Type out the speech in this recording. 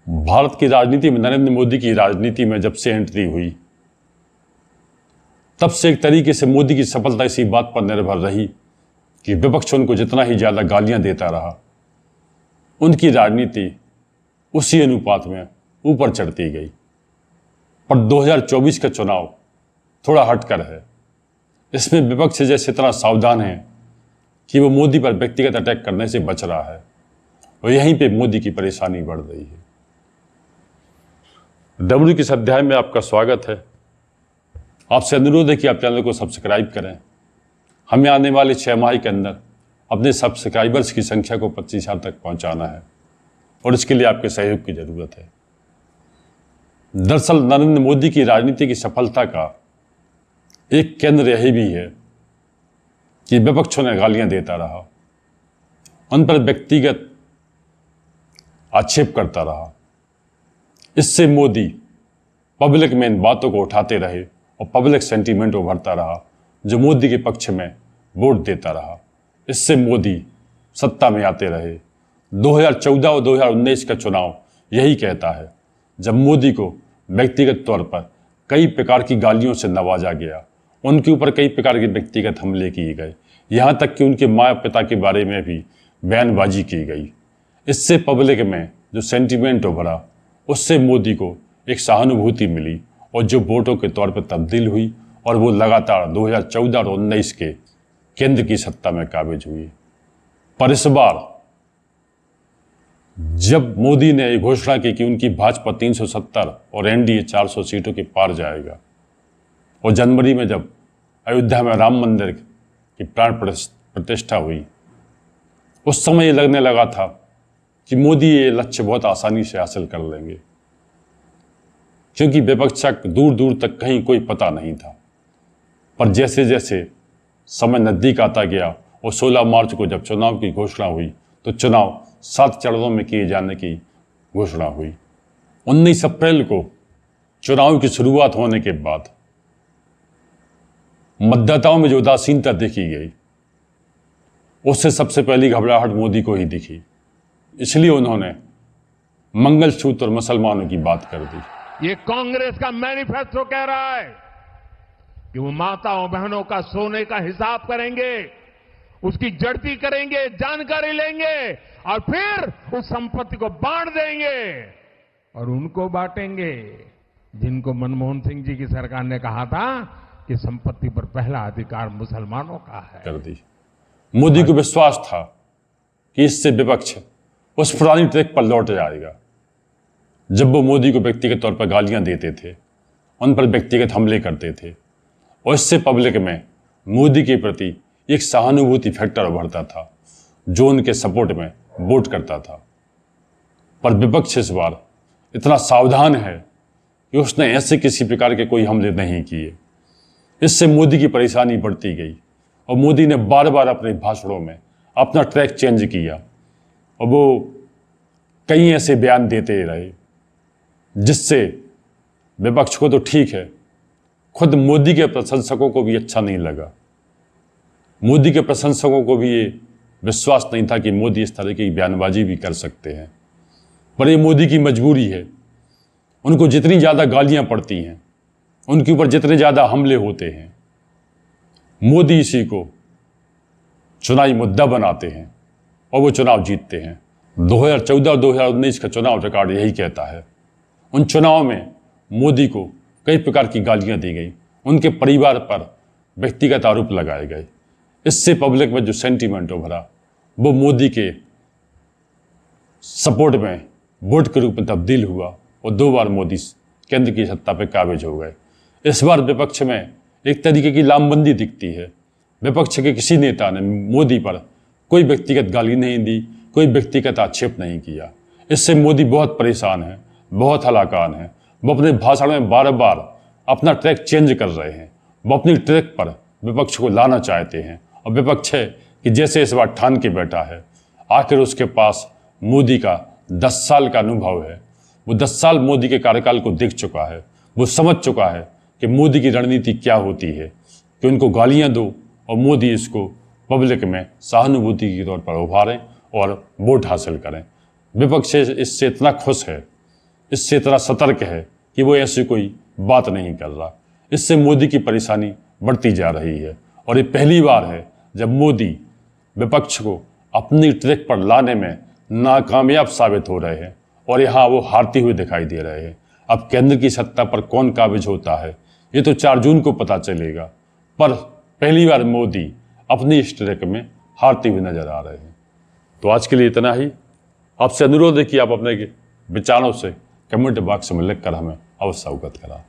भारत की राजनीति में नरेंद्र मोदी की राजनीति में जब से एंट्री हुई तब से एक तरीके से मोदी की सफलता इसी बात पर निर्भर रही कि विपक्ष उनको जितना ही ज़्यादा गालियां देता रहा, उनकी राजनीति उसी अनुपात में ऊपर चढ़ती गई। पर 2024 का चुनाव थोड़ा हटकर है। इसमें विपक्ष जैसे इतना सावधान है कि वो मोदी पर व्यक्तिगत अटैक करने से बच रहा है और यहीं पे मोदी की परेशानी बढ़ रही है। डब्ल्यू के इस अध्याय में आपका स्वागत है। आपसे अनुरोध है कि आप चैनल को सब्सक्राइब करें। हमें आने वाले 6 माह के अंदर अपने सब्सक्राइबर्स की संख्या को 25,000 तक पहुंचाना है और इसके लिए आपके सहयोग की जरूरत है। दरअसल नरेंद्र मोदी की राजनीति की सफलता का एक केंद्र यही भी है कि विपक्षों ने गालियां देता रहा, उन पर व्यक्तिगत आक्षेप करता रहा। इससे मोदी पब्लिक में इन बातों को उठाते रहे और पब्लिक सेंटीमेंट उभरता रहा जो मोदी के पक्ष में वोट देता रहा। इससे मोदी सत्ता में आते रहे। 2014 और 2019 का चुनाव यही कहता है, जब मोदी को व्यक्तिगत तौर पर कई प्रकार की गालियों से नवाजा गया, उनके ऊपर कई प्रकार के व्यक्तिगत हमले किए गए, यहाँ तक कि उनके माता पिता के बारे में भी बयानबाजी की गई। इससे पब्लिक में जो सेंटीमेंट उभरा उससे मोदी को एक सहानुभूति मिली और जो वोटों के तौर पर तब्दील हुई और वो लगातार 2014 और 2019 के केंद्र की सत्ता में काबिज हुई। पर इस बार जब मोदी ने ये घोषणा की कि उनकी भाजपा 370 और एनडीए 400 सीटों के पार जाएगा और जनवरी में जब अयोध्या में राम मंदिर की प्राण प्रतिष्ठा हुई, उस समय ये लगने लगा था कि मोदी ये लक्ष्य बहुत आसानी से हासिल कर लेंगे, क्योंकि विपक्ष तक दूर दूर तक कहीं कोई पता नहीं था। पर जैसे जैसे समय नज़दीक आता गया और 16 मार्च को जब चुनाव की घोषणा हुई तो चुनाव 7 चरणों में किए जाने की घोषणा हुई। 19 अप्रैल को चुनाव की शुरुआत होने के बाद मतदाताओं में जो उदासीनता देखी गई, उससे सबसे पहली घबराहट मोदी को ही दिखी। इसलिए उन्होंने मंगलसूत्र और मुसलमानों की बात कर दी। ये कांग्रेस का मैनिफेस्टो कह रहा है कि वो माताओं बहनों का सोने का हिसाब करेंगे, उसकी जड़ती करेंगे, जानकारी लेंगे और फिर उस संपत्ति को बांट देंगे और उनको बांटेंगे जिनको मनमोहन सिंह जी की सरकार ने कहा था कि संपत्ति पर पहला अधिकार मुसलमानों का है। कर दी। मोदी को विश्वास था कि इससे विपक्ष उस पुरानी ट्रैक पर लौट जाएगा जब वो मोदी को व्यक्तिगत तौर पर गालियां देते थे, उन पर व्यक्तिगत हमले करते थे और इससे पब्लिक में मोदी के प्रति एक सहानुभूति फैक्टर उभरता था जो उनके सपोर्ट में वोट करता था। पर विपक्ष इस बार इतना सावधान है कि उसने ऐसे किसी प्रकार के कोई हमले नहीं किए। इससे मोदी की परेशानी बढ़ती गई और मोदी ने बार बार अपने भाषणों में अपना ट्रैक चेंज किया और वो कई ऐसे बयान देते रहे जिससे विपक्ष को तो ठीक है, खुद मोदी के प्रशंसकों को भी अच्छा नहीं लगा। मोदी के प्रशंसकों को भी ये विश्वास नहीं था कि मोदी इस तरह की बयानबाजी भी कर सकते हैं। पर ये मोदी की मजबूरी है। उनको जितनी ज़्यादा गालियां पड़ती हैं, उनके ऊपर जितने ज़्यादा हमले होते हैं, मोदी इसी को चुनावी मुद्दा बनाते हैं और वो चुनाव जीतते हैं। 2014 और 2019 का चुनाव रिकॉर्ड यही कहता है। उन चुनाव में मोदी को कई प्रकार की गालियां दी गई, उनके परिवार पर व्यक्तिगत आरोप लगाए गए। इससे पब्लिक में जो सेंटीमेंट उभरा वो मोदी के सपोर्ट में वोट के रूप में तब्दील हुआ और 2 बार मोदी केंद्र की सत्ता पर काबिज हो गए। इस बार विपक्ष में एक तरीके की लामबंदी दिखती है। विपक्ष के किसी नेता ने मोदी पर कोई व्यक्तिगत गाली नहीं दी, कोई व्यक्तिगत आक्षेप नहीं किया। इससे मोदी बहुत परेशान है, बहुत हलाकान है। वो अपने भाषण में बार बार अपना ट्रैक चेंज कर रहे हैं। वो अपनी ट्रैक पर विपक्ष को लाना चाहते हैं और विपक्ष है कि जैसे इस बार ठान के बैठा है। आखिर उसके पास मोदी का 10 साल का अनुभव है। वो 10 साल मोदी के कार्यकाल को देख चुका है। वो समझ चुका है कि मोदी की रणनीति क्या होती है, कि उनको गालियां दो और मोदी इसको पब्लिक में सहानुभूति के तौर पर उभारें और वोट हासिल करें। विपक्ष इससे इतना खुश है इससे इतना सतर्क है कि वो ऐसी कोई बात नहीं कर रहा। इससे मोदी की परेशानी बढ़ती जा रही है और ये पहली बार है जब मोदी विपक्ष को अपनी ट्रैक पर लाने में नाकामयाब साबित हो रहे हैं और यहाँ वो हारते हुए दिखाई दे रहे हैं। अब केंद्र की सत्ता पर कौन काबिज होता है ये तो 4 जून को पता चलेगा, पर पहली बार मोदी अपनी इस ट्रैक में हारते हुए नजर आ रहे हैं। तो आज के लिए इतना ही। आपसे अनुरोध है कि आप अपने विचारों से कमेंट बॉक्स में लिखकर हमें अवश्य अवगत कराएं।